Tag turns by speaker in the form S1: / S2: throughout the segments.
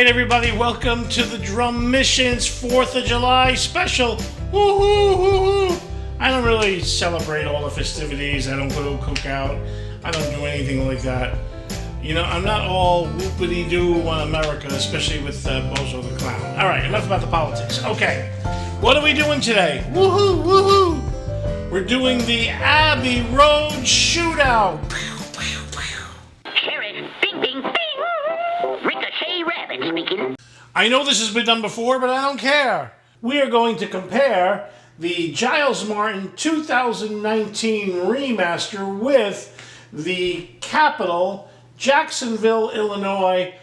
S1: Alright everybody, welcome to the Drum Missions 4th of July special. Woohoo, woohoo! I don't really celebrate all the festivities. I don't go to cookout. I don't do anything like that. You know, I'm not all whoopity-doo on America, especially with Bozo the Clown. Alright, enough about the politics. Okay, what are we doing today? Woohoo, woohoo! We're doing the Abbey Road Shootout. I know this has been done before, but I don't care. We are going to compare the Giles Martin 2019 remaster with the Capitol, Jacksonville, Illinois,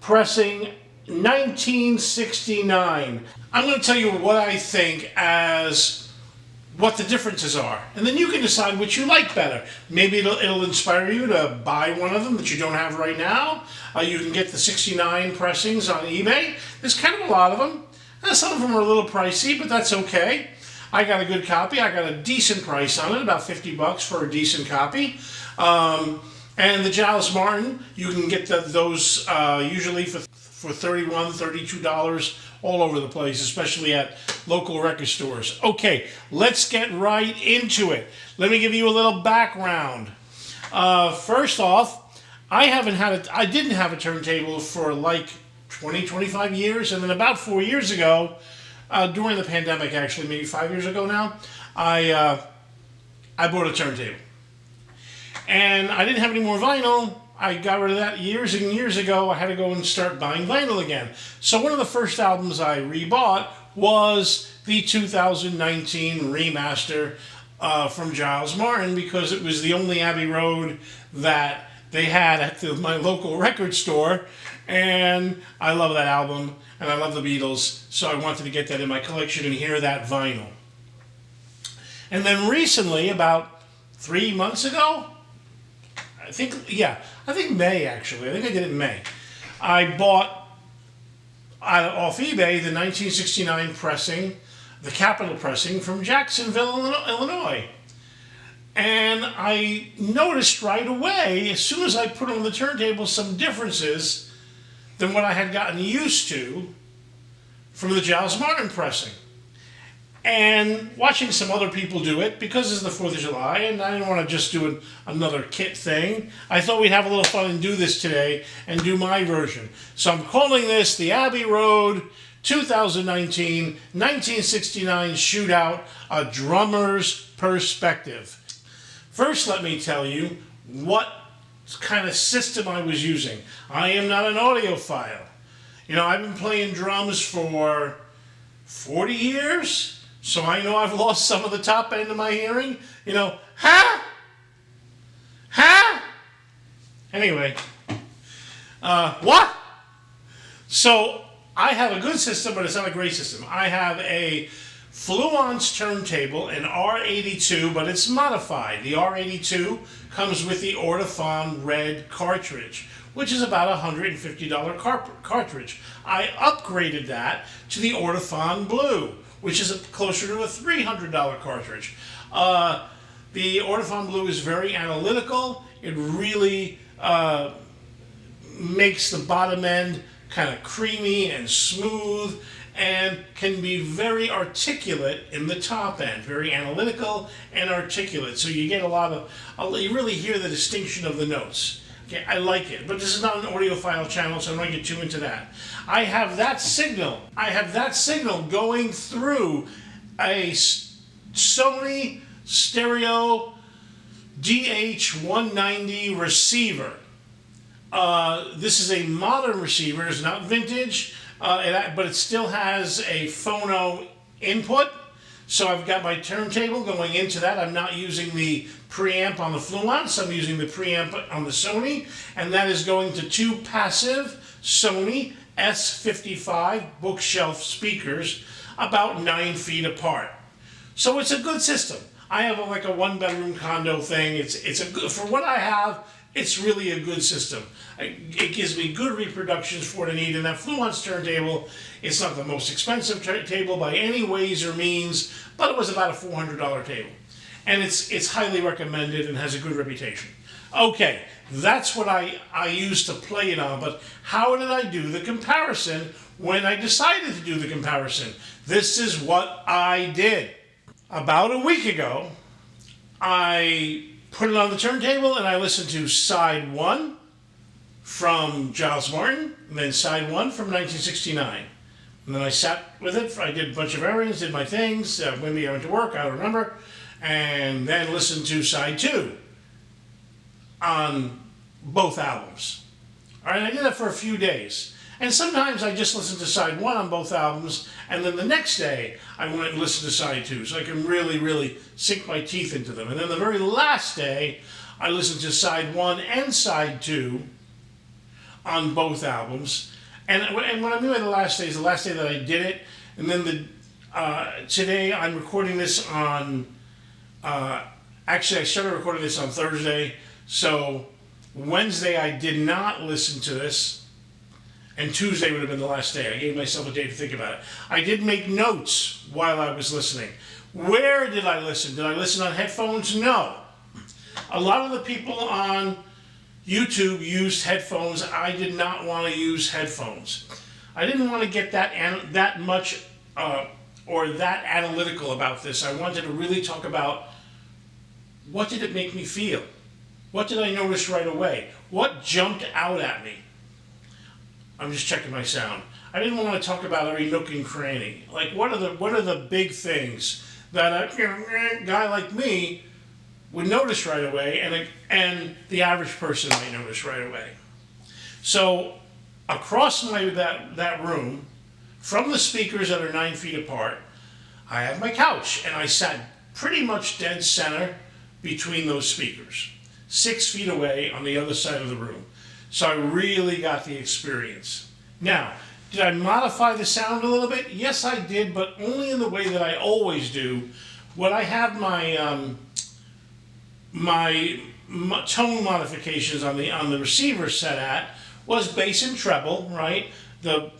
S1: pressing 1969. I'm going to tell you what I think as what the differences are, and then you can decide which you like better. Maybe it'll inspire you to buy one of them that you don't have right now. You can get the 69 pressings on eBay. There's kind of a lot of them. Some of them are a little pricey, but that's okay. I got a good copy. I got a decent price on it, about $50 for a decent copy. And the Giles Martin, you can get those usually for $31, $32 all over the place, especially at local record stores. Okay, let's get right into it. Let me give you a little background. First off, I didn't have a turntable for like 20, 25 years, and then about 4 years ago, during the pandemic actually, maybe 5 years ago now, I bought a turntable. And I didn't have any more vinyl. I got rid of that years and years ago. I had to go and start buying vinyl again. So one of the first albums I rebought was the 2019 remaster from Giles Martin, because it was the only Abbey Road that they had at my local record store. And I love that album, and I love the Beatles, so I wanted to get that in my collection and hear that vinyl. And then recently, about 3 months ago, I think May actually. I think I did it in May. I bought off eBay the 1969 pressing, the Capitol pressing from Jacksonville, Illinois. And I noticed right away, as soon as I put on the turntable, some differences than what I had gotten used to from the Giles Martin pressing. And watching some other people do it, because it's the 4th of July, and I didn't want to just do another kit thing, I thought we'd have a little fun and do this today, and do my version. So I'm calling this the Abbey Road 2019 1969 Shootout, a drummer's perspective. First, let me tell you what kind of system I was using. I am not an audiophile. You know, I've been playing drums for 40 years. So I know I've lost some of the top end of my hearing. You know, ha! Anyway, what? So I have a good system, but it's not a great system. I have a Fluence turntable, an R82, but it's modified. The R82 comes with the Ortophon Red cartridge, which is about a $150 cartridge. I upgraded that to the Ortophon Blue, which is closer to a $300 cartridge. The Ortophon Blue is very analytical. It really makes the bottom end kind of creamy and smooth, and can be very articulate in the top end. Very analytical and articulate. So you get you really hear the distinction of the notes. Okay, I like it, but this is not an audiophile channel, so I'm not going to get too into that. I have that signal going through a Sony stereo DH190 receiver. This is a modern receiver. It's not vintage, but it still has a phono input. So I've got my turntable going into that. I'm not using the preamp on the Fluence. I'm using the preamp on the Sony, and that is going to two passive Sony S55 bookshelf speakers about 9 feet apart. So it's a good system. I have like a one-bedroom condo thing. It's a good, for what I have, it's really a good system. It gives me good reproductions for what I need. And that Fluence turntable, it's not the most expensive table by any ways or means, but it was about a $400 table. and it's highly recommended and has a good reputation. Okay, that's what I used to play it on, but how did I do the comparison when I decided to do the comparison? This is what I did. About a week ago, I put it on the turntable and I listened to side 1 from Giles Martin, and then side 1 from 1969. And then I sat with it, I did a bunch of errands, did my things, maybe I went to work, I don't remember, and then listened to side 2 on both albums. All right, I did that for a few days. And sometimes I just listen to side 1 on both albums, and then the next day I went and listened to side 2, so I can really, really sink my teeth into them. And then the very last day, I listened to side 1 and side 2 on both albums. And what I mean by the last day is the last day that I did it, and then today I'm recording this on, actually I started recording this on Thursday, so Wednesday I did not listen to this, and Tuesday would have been the last day. I gave myself a day to think about it. I did make notes while I was listening. Where did I listen? Did I listen on headphones? No. A lot of the people on YouTube used headphones. I did not want to use headphones. I didn't want to get that much or that analytical about this. I wanted to really talk about what did it make me feel? What did I notice right away? What jumped out at me? I'm just checking my sound. I didn't want to talk about every nook and cranny. Like, what are the big things that a guy like me would notice right away, and the average person might notice right away. So across that room, from the speakers that are 9 feet apart, I have my couch, and I sat pretty much dead center between those speakers, 6 feet away on the other side of the room. So I really got the experience. Now, did I modify the sound a little bit? Yes, I did, but only in the way that I always do. What I have my tone modifications on the receiver set at was bass and treble, right? The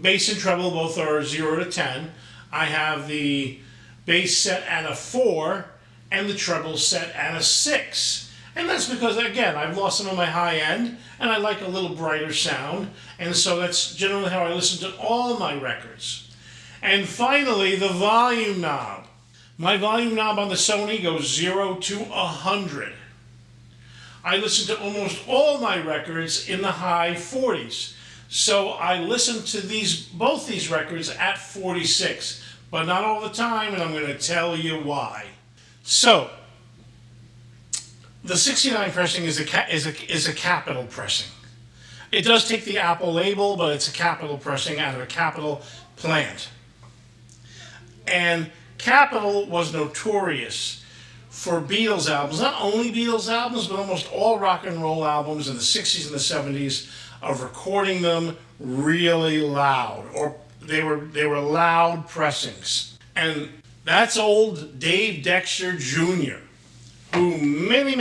S1: bass and treble both are 0 to 10. I have the bass set at a 4 and the treble set at a 6. And that's because, again, I've lost some of my high end, and I like a little brighter sound, and so that's generally how I listen to all my records. And finally, the volume knob. My volume knob on the Sony goes 0 to 100. I listen to almost all my records in the high 40s. So I listen to both these records at 46, but not all the time, and I'm going to tell you why. So, the 69 pressing is a capital pressing. It does take the Apple label, but it's a capital pressing out of a Capitol plant. And Capitol was notorious for Beatles albums, not only Beatles albums, but almost all rock and roll albums in the 60s and the 70s, of recording them really loud, or they were loud pressings. And that's old Dave Dexter Jr., who many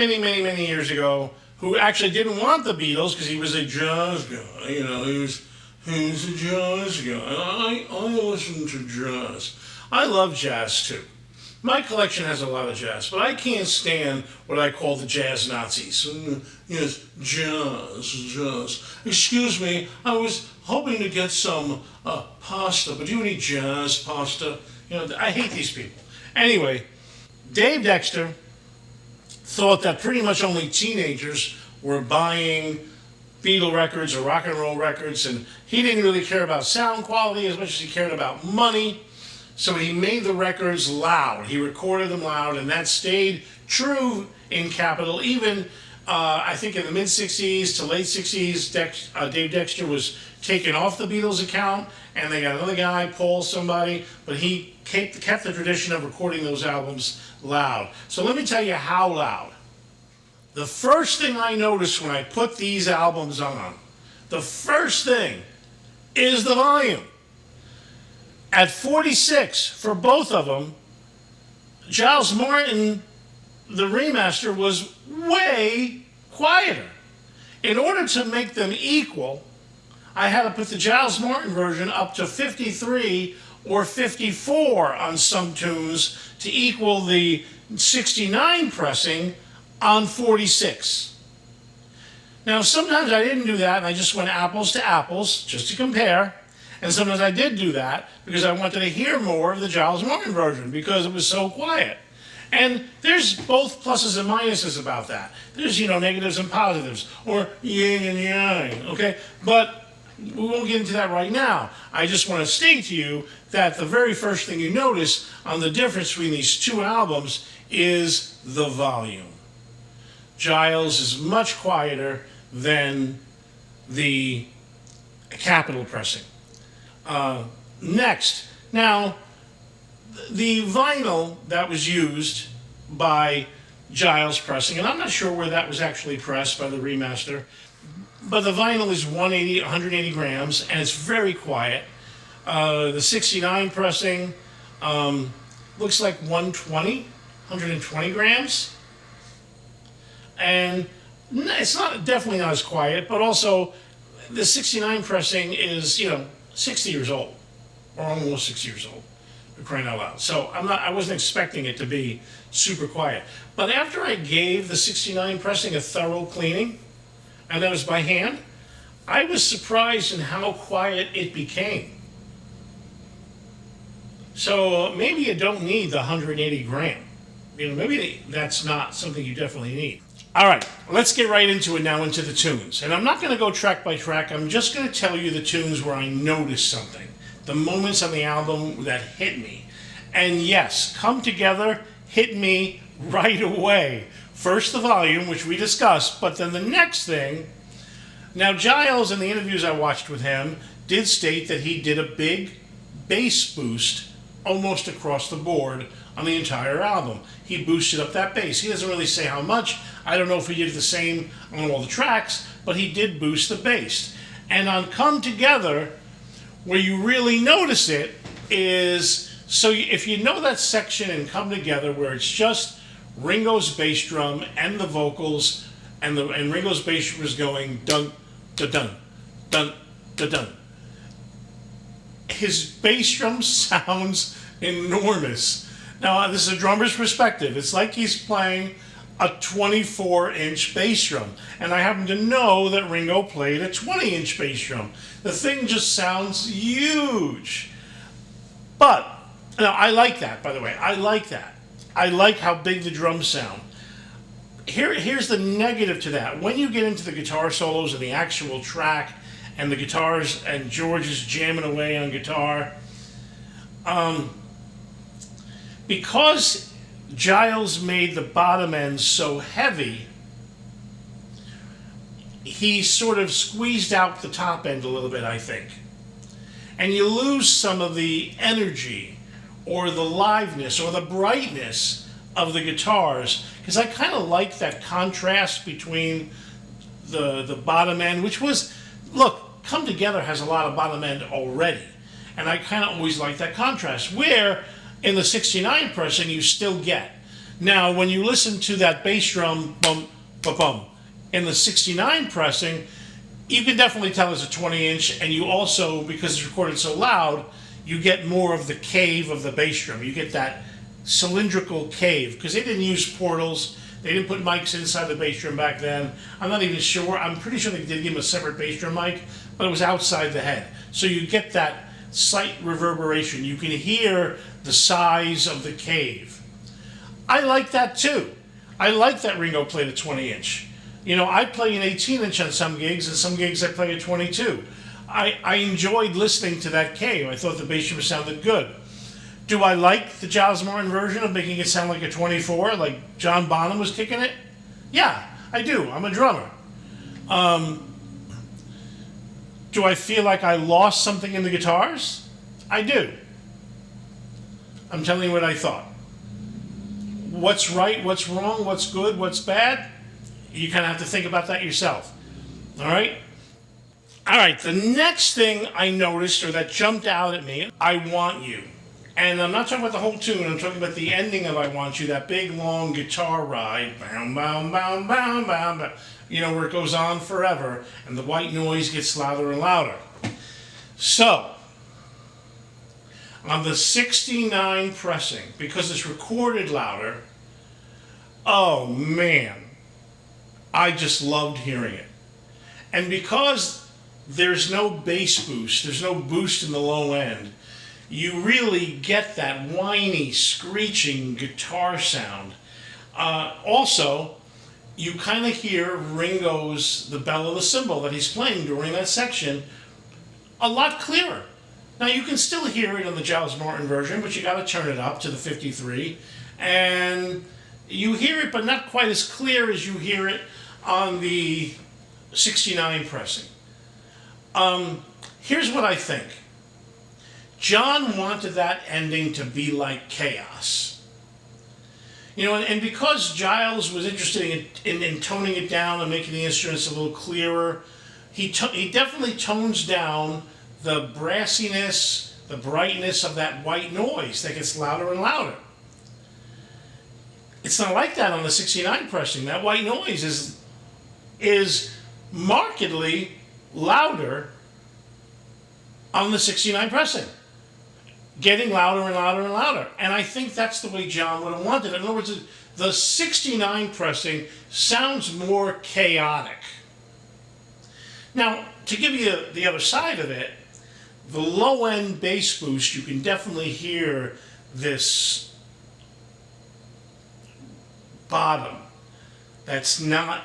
S1: years ago, who actually didn't want the Beatles because he was a jazz guy, he was a jazz guy. I listen to jazz. I love jazz too. My collection has a lot of jazz, but I can't stand what I call the jazz Nazis. Yes, jazz. Excuse me, I was hoping to get some pasta, but do you have any jazz pasta? I hate these people. Anyway, Dave Dexter thought that pretty much only teenagers were buying Beatle records or rock and roll records, and he didn't really care about sound quality as much as he cared about money. So he made the records loud. He recorded them loud, and that stayed true in Capitol. Even, I think in the mid-60s to late 60s, Dave Dexter was taken off the Beatles account, and they got another guy, Paul somebody, but he kept the tradition of recording those albums loud. So let me tell you how loud. The first thing I noticed when I put these albums on, the first thing is the volume. At 46, for both of them, Giles Martin, the remaster, was way quieter. In order to make them equal, I had to put the Giles Martin version up to 53 or 54 on some tunes to equal the 69 pressing on 46. Now, sometimes I didn't do that and I just went apples to apples just to compare. And sometimes I did do that because I wanted to hear more of the Giles Martin version because it was so quiet. And there's both pluses and minuses about that. There's, negatives and positives, or yin and yang, okay? But we won't get into that right now. I just want to state to you that the very first thing you notice on the difference between these two albums is the volume. Giles is much quieter than the Capitol pressing. Next, now, the vinyl that was used by Giles pressing, and I'm not sure where that was actually pressed by the remaster, but the vinyl is 180 grams, and it's very quiet. The 69 pressing looks like 120 grams, and it's definitely not as quiet, but also the 69 pressing is 60 years old, or almost 60 years old, for crying out loud. So I wasn't expecting it to be super quiet. But after I gave the 69 pressing a thorough cleaning, and that was by hand, I was surprised in how quiet it became. So maybe you don't need the 180 gram. Maybe that's not something you definitely need. All right, let's get right into it now, into the tunes. And I'm not going to go track by track. I'm just going to tell you the tunes where I noticed something, the moments on the album that hit me. And yes, Come Together hit me right away. First the volume, which we discussed, but then the next thing. Now, Giles, in the interviews I watched with him, did state that he did a big bass boost almost across the board on the entire album. He boosted up that bass. He doesn't really say how much. I don't know if he did the same on all the tracks, but he did boost the bass. And on Come Together, where you really notice it is, so if you know that section in Come Together where it's just Ringo's bass drum and the vocals, and Ringo's bass drum is going dun, da dun, dun, da dun. His bass drum sounds enormous. Now, this is a drummer's perspective. It's like he's playing a 24-inch bass drum. And I happen to know that Ringo played a 20-inch bass drum. The thing just sounds huge. But, now, I like that, by the way. I like that. I like how big the drums sound. Here's the negative to that. When you get into the guitar solos and the actual track, and the guitars, and George is jamming away on guitar, because Giles made the bottom end so heavy, he sort of squeezed out the top end a little bit, I think. And you lose some of the energy or the liveness or the brightness of the guitars, because I kind of like that contrast between the bottom end, which was, look, Come Together has a lot of bottom end already, and I kind of always like that contrast, where in the 69 pressing you still get. Now, when you listen to that bass drum, bum, bum, bum, in the 69 pressing, you can definitely tell it's a 20-inch, and you also, because it's recorded so loud, you get more of the cave of the bass drum. You get that cylindrical cave, because they didn't use portals. They didn't put mics inside the bass drum back then. I'm not even sure. I'm pretty sure they did give him a separate bass drum mic, but it was outside the head. So you get that slight reverberation. You can hear the size of the cave. I like that too. I like that Ringo played a 20-inch. I play an 18-inch on some gigs, and some gigs I play a 22. I enjoyed listening to that cave. I thought the bass drum sounded good. Do I like the Giles Martin version of making it sound like a 24, like John Bonham was kicking it? Yeah, I do. I'm a drummer. Do I feel like I lost something in the guitars? I do. I'm telling you what I thought. What's right, what's wrong, what's good, what's bad? You kind of have to think about that yourself. All right? All right, the next thing I noticed, or that jumped out at me, I Want You. And I'm not talking about the whole tune, I'm talking about the ending of I Want You, that big, long guitar ride, bow, bow, bow, bow, bow, bow, where it goes on forever, and the white noise gets louder and louder. So, on the 69 pressing, because it's recorded louder, Oh man, I just loved hearing it. And because there's no bass boost, there's no boost in the low end, you really get that whiny, screeching guitar sound. Also, you kind of hear the bell of the cymbal that he's playing during that section a lot clearer. Now you can still hear it on the Giles Martin version, but you got to turn it up to the 53, and you hear it, but not quite as clear as you hear it on the 69 pressing. Here's what I think. John wanted that ending to be like chaos. You know, and because Giles was interested in toning it down and making the instruments a little clearer, he definitely tones down the brassiness, the brightness of that white noise that gets louder and louder. It's not like that on the 69 pressing. That white noise is markedly louder on the 69 pressing. Getting louder and louder and louder. And I think that's the way John would have wanted it. In other words, the 69 pressing sounds more chaotic. Now, to give you the other side of it, the low end bass boost, you can definitely hear this bottom that's not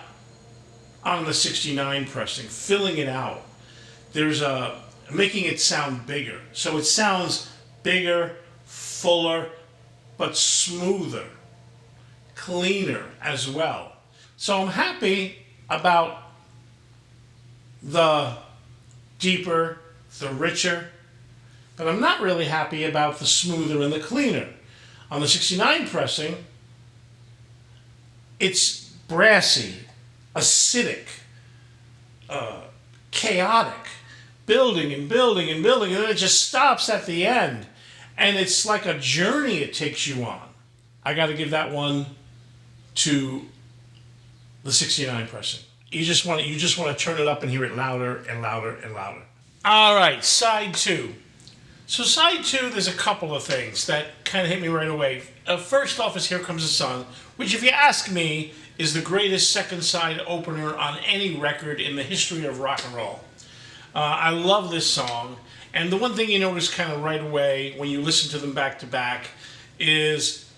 S1: on the 69 pressing, filling it out. There's making it sound bigger. So it sounds bigger, fuller, but smoother, cleaner as well. So I'm happy about the deeper, the richer, but I'm not really happy about the smoother and the cleaner. On the 69 pressing, it's brassy, acidic, chaotic, building and building and building, and then it just stops at the end. And it's like a journey it takes you on. I got to give that one to the 69 pressing. You just want to turn it up and hear it louder and louder and louder. All right, side two. So side two, there's a couple of things that kind of hit me right away. First off is Here Comes the Sun, which if you ask me, is the greatest second side opener on any record in the history of rock and roll. I love this song, and the one thing you notice kind of right away when you listen to them back to back is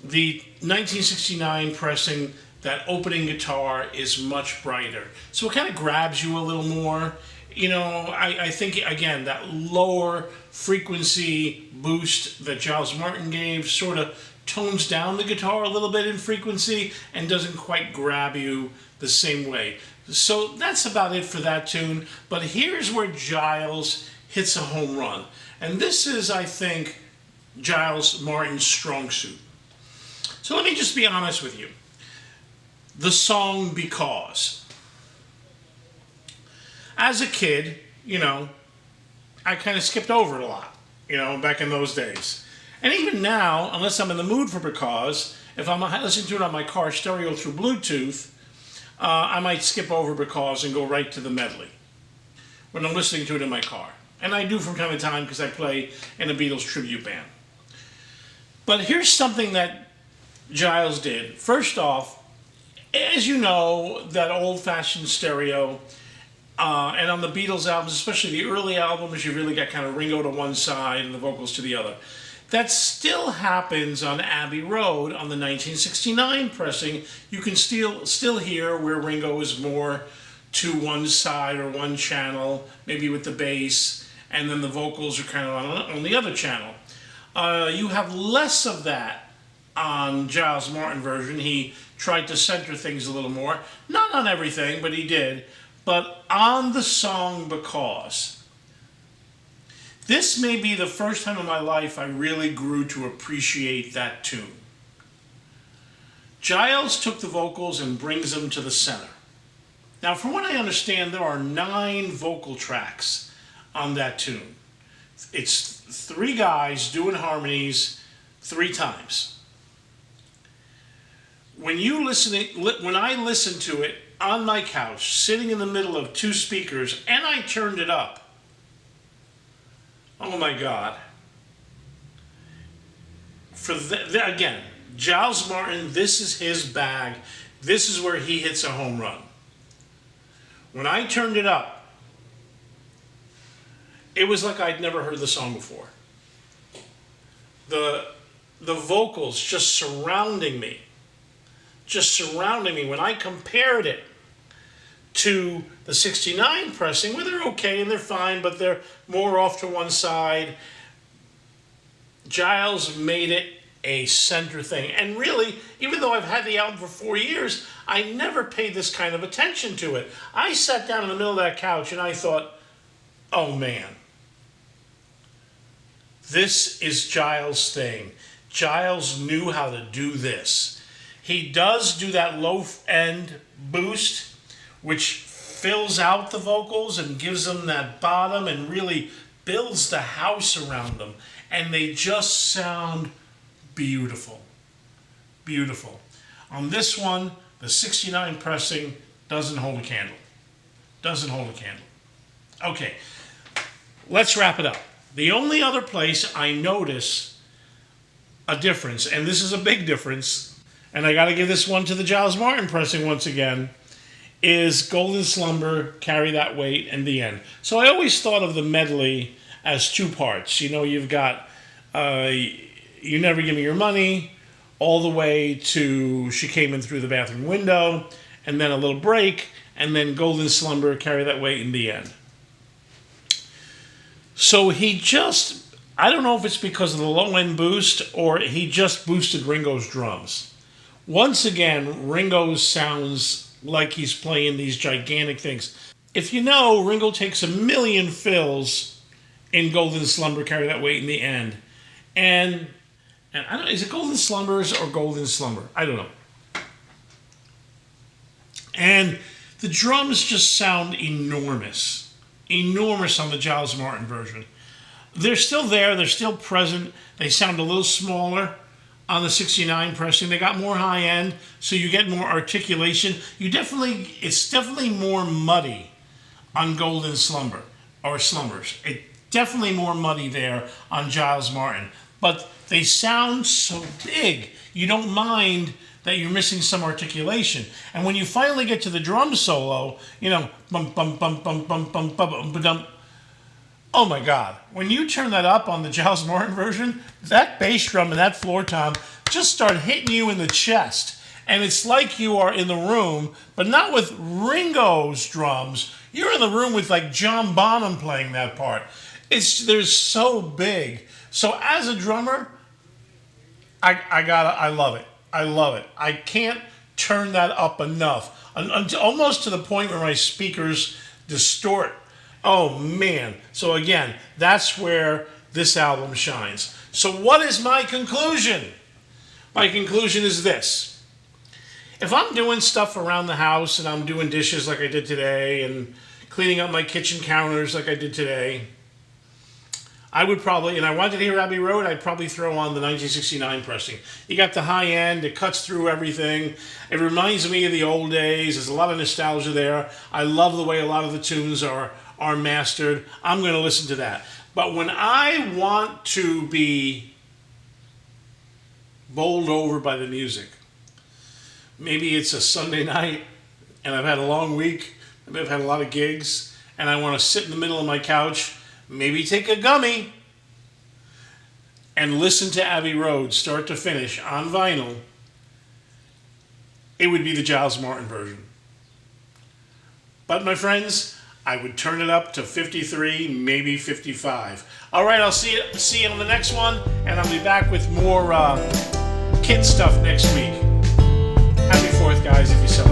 S1: the 1969 pressing. That opening guitar is much brighter, so it kind of grabs you a little more. You know, I think, again, that lower frequency boost that Giles Martin gave sort of tones down the guitar a little bit in frequency and doesn't quite grab you the same way. So that's about it for that tune. But here's where Giles hits a home run. And this is, I think, Giles Martin's strong suit. So let me just be honest with you. The song Because. As a kid, you know, I kind of skipped over it a lot, you know, back in those days. And even now, unless I'm in the mood for Because, if I'm listening to it on my car stereo through Bluetooth, I might skip over Because and go right to the medley when I'm listening to it in my car. And I do from time to time because I play in a Beatles tribute band. But here's something that Giles did. First off, as you know, that old-fashioned stereo, and on the Beatles albums, especially the early albums, you really got kind of Ringo to one side and the vocals to the other. That still happens on Abbey Road on the 1969 pressing. You can still hear where Ringo is more to one side or one channel, maybe with the bass, and then the vocals are kind of on the other channel. You have less of that on Giles Martin version. He tried to center things a little more. Not on everything, but he did. But on the song Because, this may be the first time in my life I really grew to appreciate that tune. Giles took the vocals and brings them to the center. Now, from what I understand, there are 9 vocal tracks on that tune. It's 3 guys doing harmonies 3 times. When I listened to it on my couch, sitting in the middle of 2 speakers, and I turned it up, oh my God. Again, Giles Martin, this is his bag. This is where he hits a home run. When I turned it up, it was like I'd never heard the song before. The vocals just surrounding me. When I compared it to the 69 pressing, where they're okay and they're fine, but they're more off to one side, Giles made it a center thing. And really, even though I've had the album for 4 years, I never paid this kind of attention to it. I sat down in the middle of that couch and I thought, oh man, this is Giles' thing. Giles knew how to do this. He does do that low end boost, which fills out the vocals and gives them that bottom and really builds the house around them. And they just sound beautiful. Beautiful. On this one, the 69 pressing doesn't hold a candle. Doesn't hold a candle. Okay, let's wrap it up. The only other place I notice a difference, and this is a big difference, and I got to give this one to the Giles Martin pressing once again, is Golden Slumber, Carry That Weight, and the end. So I always thought of the medley as two parts. You know, you've got You Never Give Me Your Money, all the way to She Came In Through the Bathroom Window, and then a little break, and then Golden Slumber, Carry That Weight, in the end. So he just, I don't know if it's because of the low-end boost or he just boosted Ringo's drums. Once again, Ringo sounds like he's playing these gigantic things. If you know, Ringo takes 1 million fills in Golden Slumber, Carry That Weight, in the end. And I don't know, is it Golden Slumbers or Golden Slumber? I don't know. And the drums just sound enormous. Enormous on the Giles Martin version. They're still there. They're still present. They sound a little smaller on the 69 pressing. They got more high end, so you get more articulation. It's definitely more muddy on Golden Slumber or Slumbers. It's definitely more muddy there on Giles Martin. But they sound so big. You don't mind that you're missing some articulation. And when you finally get to the drum solo, you know, bum bum bum bum bum bum bum bum bum. Oh my God. When you turn that up on the Giles Martin version, that bass drum and that floor tom just start hitting you in the chest. And it's like you are in the room, but not with Ringo's drums. You're in the room with like John Bonham playing that part. They're so big. So as a drummer, I love it. I love it. I can't turn that up enough. Almost to the point where my speakers distort. Oh man. So again, that's where this album shines. So what is my conclusion? My conclusion is this. If I'm doing stuff around the house and I'm doing dishes like I did today and cleaning up my kitchen counters like I did today, I would probably, and I wanted to hear Abbey Road, I'd probably throw on the 1969 pressing. You got the high end, it cuts through everything. It reminds me of the old days. There's a lot of nostalgia there. I love the way a lot of the tunes are mastered. I'm going to listen to that. But when I want to be bowled over by the music, maybe it's a Sunday night and I've had a long week, maybe I've had a lot of gigs, and I want to sit in the middle of my couch, maybe take a gummy and listen to Abbey Road start to finish on vinyl, it would be the Giles Martin version. But my friends, I would turn it up to 53, maybe 55. All right, I'll see you on the next one, and I'll be back with more kid stuff next week. Happy 4th, guys, if you celebrate.